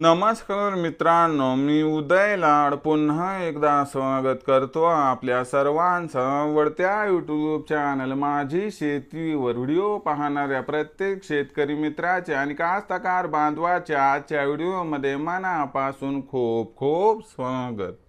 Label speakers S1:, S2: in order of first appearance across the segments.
S1: नमस्कार मित्रांनो, मी उदय लाड पुन्हा एकदा स्वागत करतो आपल्या सर्वांचं आवडत्या यूट्यूब चॅनल माझी शेतीवर व्हिडिओ पाहणाऱ्या प्रत्येक शेतकरी मित्राचे आणि कास्तकार बांधवाच्या आजच्या व्हिडिओमध्ये मनापासून खूप खूप स्वागत।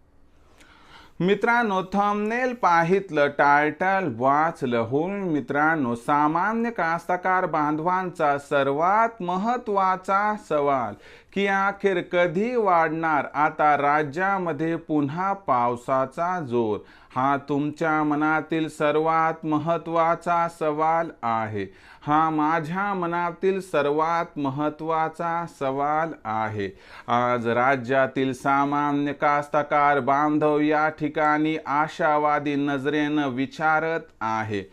S1: मित्रांनो, थंबनेल पाहितलं, टायटल वाचलं होऊन मित्रांनो, सामान्य कास्तकार बांधवांचा सर्वात महत्त्वाचा सवाल की अखेर कधी वाढणार आता राज्यामध्ये पुन्हा पावसाचा जोर, हा तुमच्या मनातील सर्वात महत्त्वाचा सवाल आहे। हा माझ्या मनातील सर्वात महत्त्वाचा सवाल आहे। आज राज्यातील सामान्य कास्तकार बांधव या ठिकाणी आशावादी नजरेनं विचारत आहे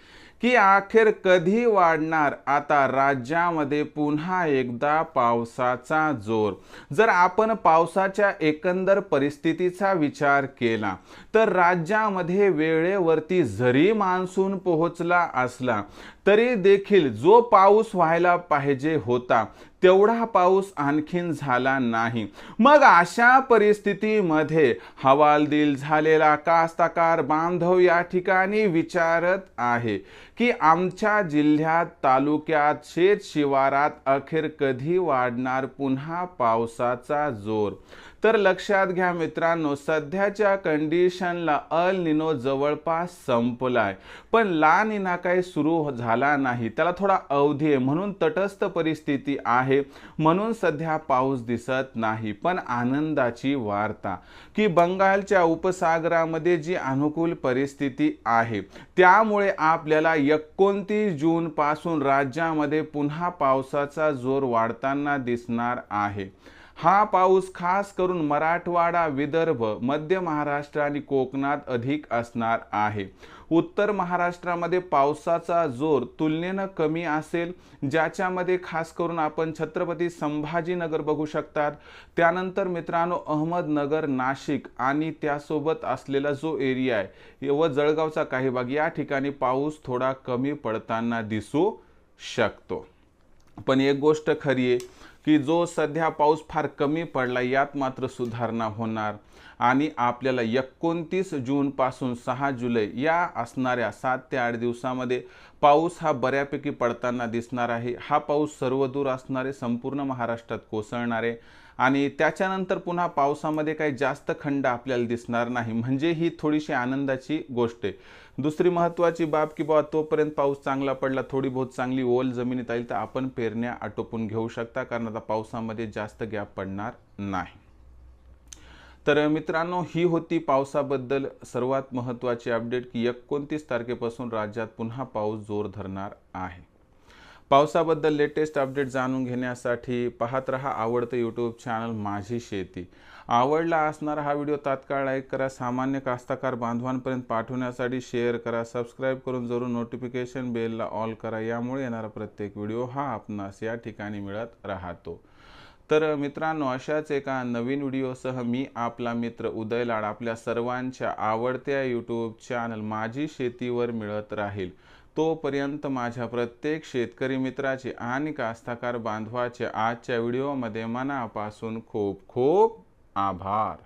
S1: की अखेर कधी वाढणार आता राज्यामध्ये पुन्हा एकदा पावसाचा जोर। जर आपण पावसाच्या एकंदर परिस्थितीचा विचार केला तर राज्यामध्ये वेळेवरती जरी मान्सून पोहोचला असला तरी देखील जो पाऊस व्हायला पाहिजे होता तेवढा पाऊस आणखीन झाला नाही। मग अशा परिस्थितीमध्ये हवालदिल झालेला कास्तकार बांधव या ठिकाणी विचारत आहे की आमच्या जिल्ह्यात, तालुक्यात, शेत शिवारात अखेर कधी वाढणार पुन्हा पावसाचा जोर। तर लक्षात घ्या मित्रांनो, सध्याच्या कंडिशनला अल निनो जवळपास संपलाय, पण ला निना काही सुरू झाला नाही, त्याला थोडा अवधी आहे, म्हणून तटस्थ परिस्थिती आहे, म्हणून सध्या पाऊस दिसत नाही। पण आनंदाची वार्ता की बंगालच्या उपसागरामध्ये जी अनुकूल परिस्थिती आहे त्यामुळे आपल्याला 29 जून पासून राज्यामध्ये पुन्हा पावसाचा जोर वाढताना दिसणार आहे। हा पाऊस खास करून मराठवाडा, विदर्भ, मध्य महाराष्ट्र आणि कोकणात अधिक असणार आहे। उत्तर महाराष्ट्रामध्ये पावसाचा जोर तुलनेनं कमी असेल, ज्याच्यामध्ये खास करून आपण छत्रपती संभाजीनगर बघू शकतात, त्यानंतर मित्रांनो अहमदनगर, नाशिक आणि त्यासोबत असलेला जो एरिया आहे व जळगावचा काही भाग, या ठिकाणी पाऊस थोडा कमी पडताना दिसू शकतो। पण एक गोष्ट खरी आहे की जो सध्या पाऊस फार कमी पडला यात मात्र सुधारणा होणार आणि आपल्याला 29 जून पासून 6 जुलै या असणाऱ्या 7 ते 8 दिवसामध्ये पाऊस हा बऱ्यापैकी पडताना दिसणार आहे। हा पाऊस सर्वदूर असणार आहे, संपूर्ण महाराष्ट्रात कोसळणार आहे आणि त्याच्यानंतर पुन्हा पावसामध्ये काही जास्त खंड आपल्याला दिसणार नाही, म्हणजे ही थोडीशी आनंदाची गोष्ट आहे। दुसरी महत्त्वाची बाब की बाबा तोपर्यंत पाऊस चांगला पडला, थोडी बहुत चांगली ओल जमिनीत आली तर आपण पेरण्या आटोपून घेऊ शकता, कारण आता पावसामध्ये जास्त गॅप पडणार नाही। तर मित्रांनो, ही होती पावसाबद्दल सर्वात महत्त्वाची अपडेट की 29 तारखेपासून राज्यात पुन्हा पाऊस जोर धरणार आहे। पावसाबद्दल लेटेस्ट अपडेट जाणून घेण्यासाठी पाहत रहा आवडतं यूट्यूब चॅनल माझी शेती। आवडला असणारा हा व्हिडिओ तात्काळ लाईक करा, सामान्य कास्तकार बांधवांपर्यंत पाठवण्यासाठी शेअर करा, सबस्क्राईब करून जरूर नोटिफिकेशन बेलला ऑल करा, यामुळे येणारा प्रत्येक व्हिडिओ हा आपणास या ठिकाणी मिळत राहतो। तर मित्रांनो, अशाच एका नवीन व्हिडिओसह मी आपला मित्र उदय लाड आपल्या सर्वांच्या आवडत्या यूट्यूब चॅनल माझी शेतीवर मिळत राहील। तोपर्यंत माझ्या प्रत्येक शेतकरी मित्राचे आणि कास्तकार बांधवाचे आजच्या व्हिडिओमध्ये मनापासून खूप खूप आभार।